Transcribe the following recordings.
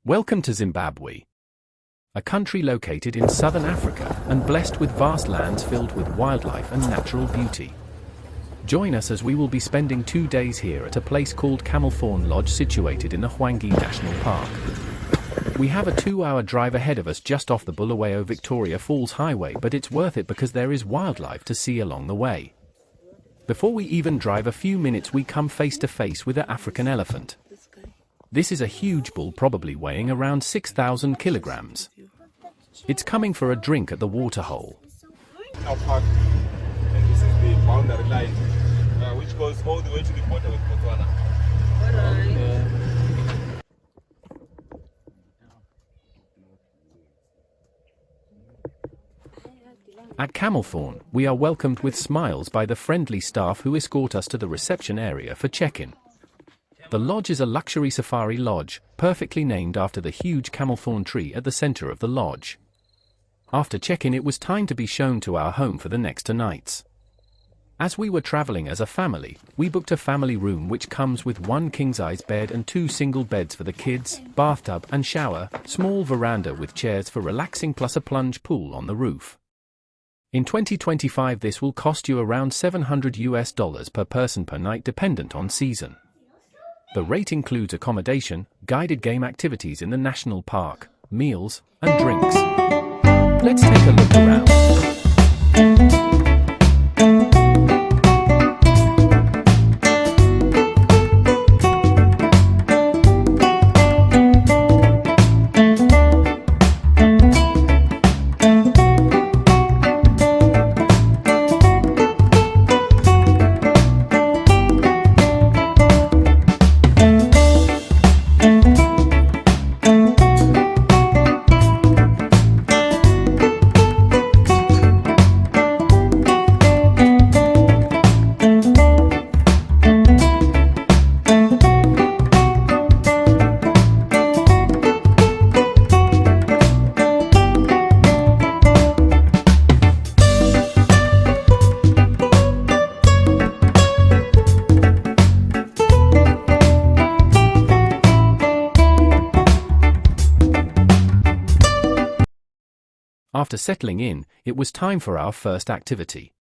Welcome to Zimbabwe, a country located in southern Africa and blessed with vast lands filled with wildlife and natural beauty. Join us as we will be spending 2 days here at a place called Camelthorn Lodge situated in the Hwange National Park. We have a 2-hour drive ahead of us just off the Bulawayo-Victoria Falls Highway, but it's worth it because there is wildlife to see along the way. Before we even drive a few minutes, we come face to face with an African elephant. This is a huge bull, probably weighing around 6,000 kilograms. It's coming for a drink at the waterhole. Our park, and this is the boundary line, which goes all the way to the border with Botswana. At Camelthorn, we are welcomed with smiles by the friendly staff who escort us to the reception area for check-in. The lodge is a luxury safari lodge, perfectly named after the huge camelthorn tree at the center of the lodge. After check-in, it was time to be shown to our home for the next 2 nights. As we were traveling as a family, we booked a family room which comes with 1 king-size bed and 2 single beds for the kids, bathtub and shower, small veranda with chairs for relaxing plus a plunge pool on the roof. In 2025 this will cost you around $700 per person per night dependent on season. The rate includes accommodation, guided game activities in the national park, meals, and drinks. Let's take a look around. After settling in, it was time for our first activity.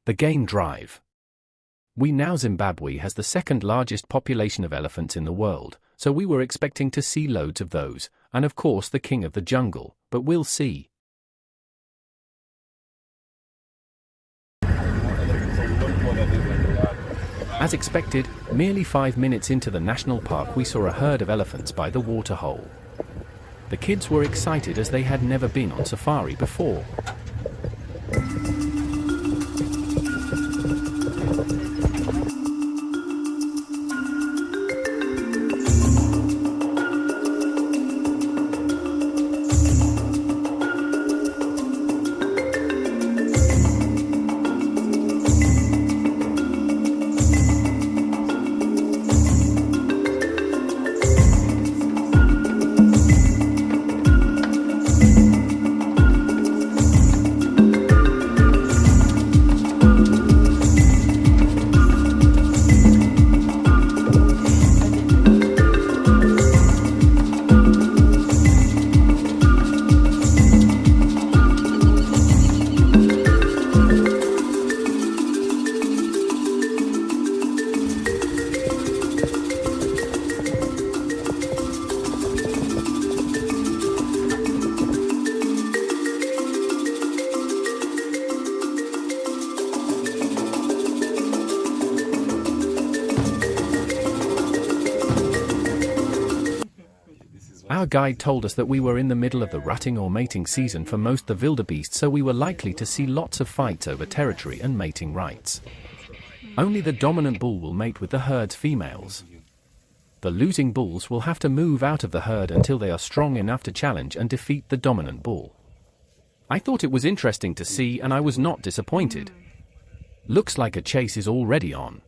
The game drive. Zimbabwe has the 2nd largest population of elephants in the world, so we were expecting to see loads of those, and of course the king of the jungle, but we'll see. As expected, merely 5 minutes into the national park we saw a herd of elephants by the waterhole. The kids were excited as they had never been on safari before. Our guide told us that we were in the middle of the rutting or mating season for most of the wildebeest, so we were likely to see lots of fights over territory and mating rights. Only the dominant bull will mate with the herd's females. The losing bulls will have to move out of the herd until they are strong enough to challenge and defeat the dominant bull. I thought it was interesting to see, and I was not disappointed. Looks like a chase is already on.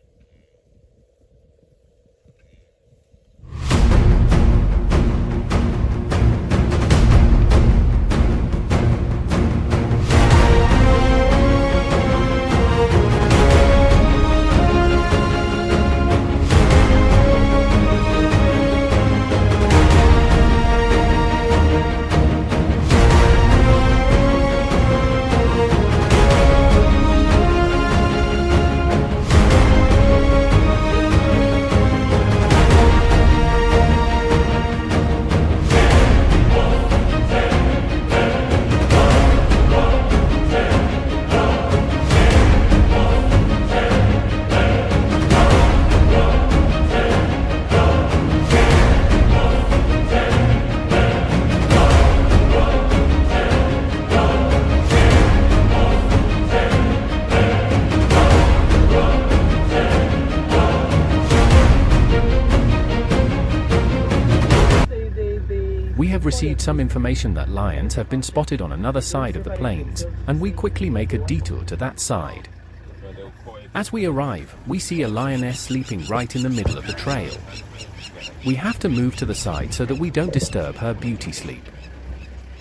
We have received some information that lions have been spotted on another side of the plains, and we quickly make a detour to that side. As we arrive, we see a lioness sleeping right in the middle of the trail. We have to move to the side so that we don't disturb her beauty sleep.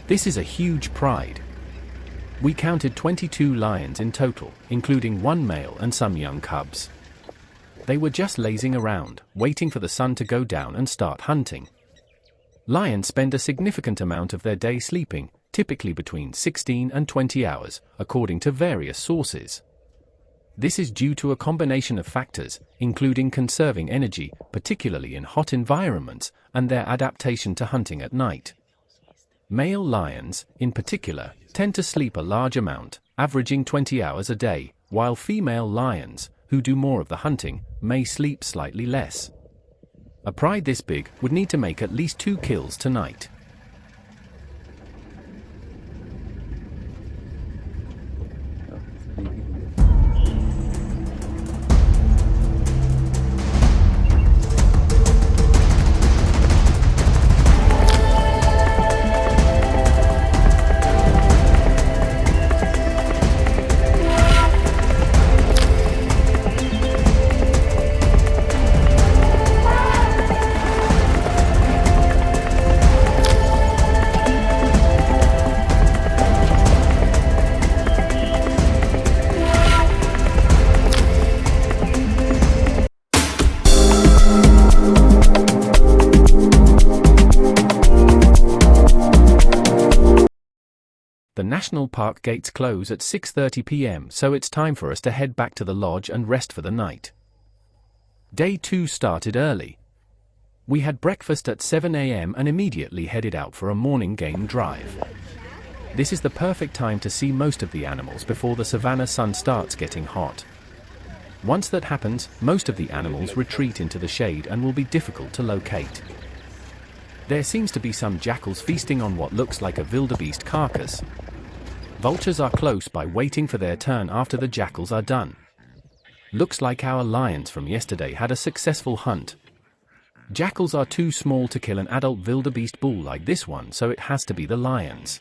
This is a huge pride. We counted 22 lions in total, including one male and some young cubs. They were just lazing around, waiting for the sun to go down and start hunting. Lions spend a significant amount of their day sleeping, typically between 16 and 20 hours, according to various sources. This is due to a combination of factors, including conserving energy, particularly in hot environments, and their adaptation to hunting at night. Male lions, in particular, tend to sleep a large amount, averaging 20 hours a day, while female lions, who do more of the hunting, may sleep slightly less. A pride this big would need to make at least 2 kills tonight. The national park gates close at 6:30 p.m., so it's time for us to head back to the lodge and rest for the night. Day 2 started early. We had breakfast at 7 a.m. and immediately headed out for a morning game drive. This is the perfect time to see most of the animals before the savanna sun starts getting hot. Once that happens, most of the animals retreat into the shade and will be difficult to locate. There seems to be some jackals feasting on what looks like a wildebeest carcass. Vultures are close by waiting for their turn after the jackals are done. Looks like our lions from yesterday had a successful hunt. Jackals are too small to kill an adult wildebeest bull like this one, so it has to be the lions.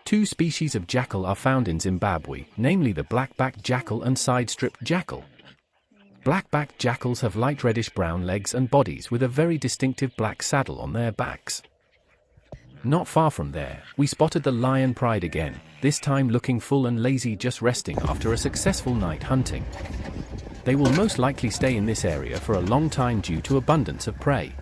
2 species of jackal are found in Zimbabwe, namely the black-backed jackal and side-stripped jackal. Black-backed jackals have light reddish-brown legs and bodies with a very distinctive black saddle on their backs. Not far from there, we spotted the lion pride again, this time looking full and lazy, just resting after a successful night hunting. They will most likely stay in this area for a long time due to abundance of prey.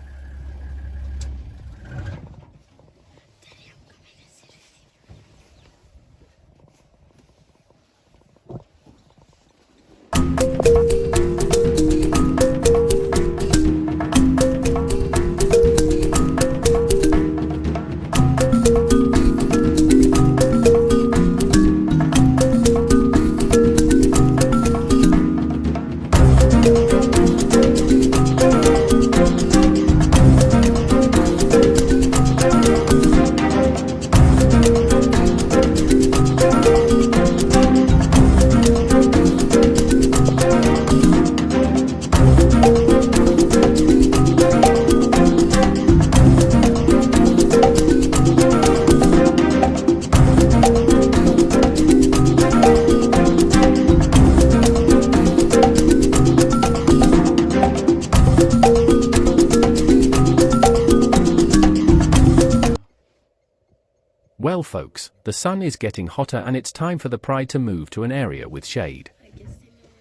Well folks, the sun is getting hotter and it's time for the pride to move to an area with shade.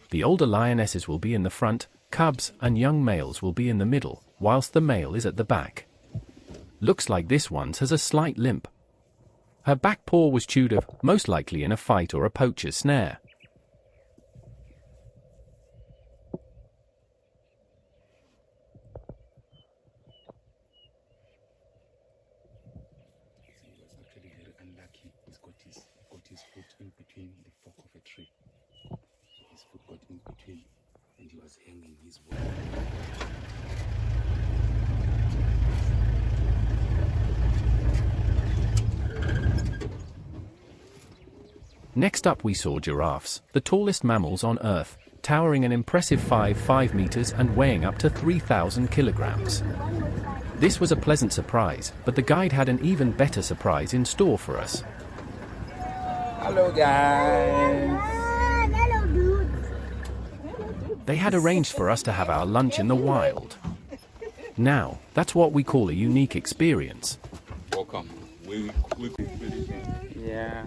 The older lionesses will be in the front, cubs and young males will be in the middle, whilst the male is at the back. Looks like this one has a slight limp. Her back paw was chewed off, most likely in a fight or a poacher's snare. His foot in between the fork of a tree. His foot got in between and he was hanging his wood. Next up we saw giraffes, the tallest mammals on Earth, towering an impressive 5 meters and weighing up to 3,000 kilograms. This was a pleasant surprise, but the guide had an even better surprise in store for us. Hello guys! Hello, dude. They had arranged for us to have our lunch in the wild. Now, that's what we call a unique experience. Welcome. Yeah.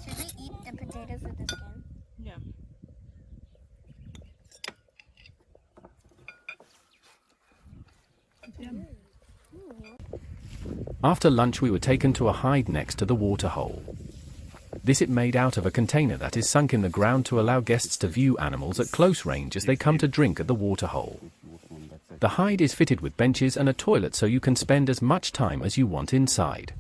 Should we eat the potatoes with the skin? Yeah. After lunch we were taken to a hide next to the water hole. This it made out of a container that is sunk in the ground to allow guests to view animals at close range as they come to drink at the water hole. The hide is fitted with benches and a toilet so you can spend as much time as you want inside.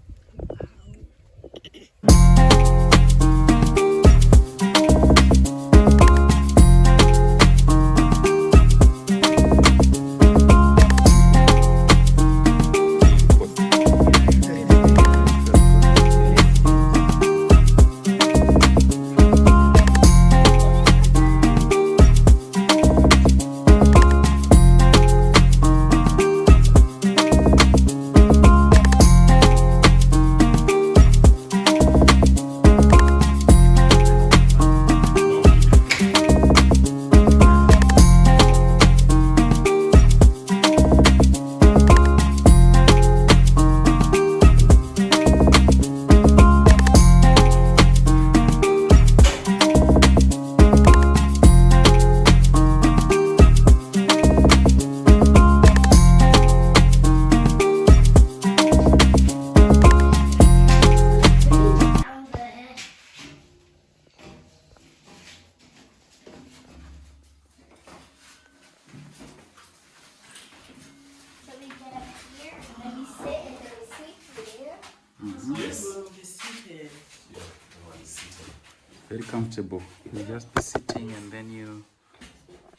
So we get up here and we sit and then we sleep there. Yes. Very comfortable. You just be sitting and then you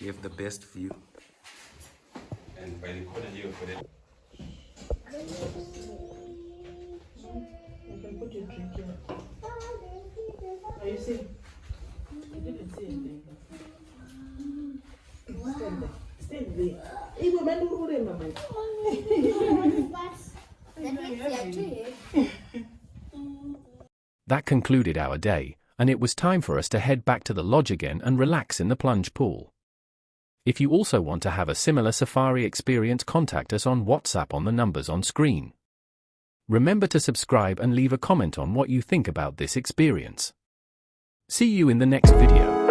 have the best view. And by the corner here for the You can put your drink here. Are you seeing? I didn't see anything. Stand there. Stand there. Hey, woman, don't remember. That concluded our day, and it was time for us to head back to the lodge again and relax in the plunge pool. If you also want to have a similar safari experience, contact us on WhatsApp on the numbers on screen. Remember to subscribe and leave a comment on what you think about this experience. See you in the next video.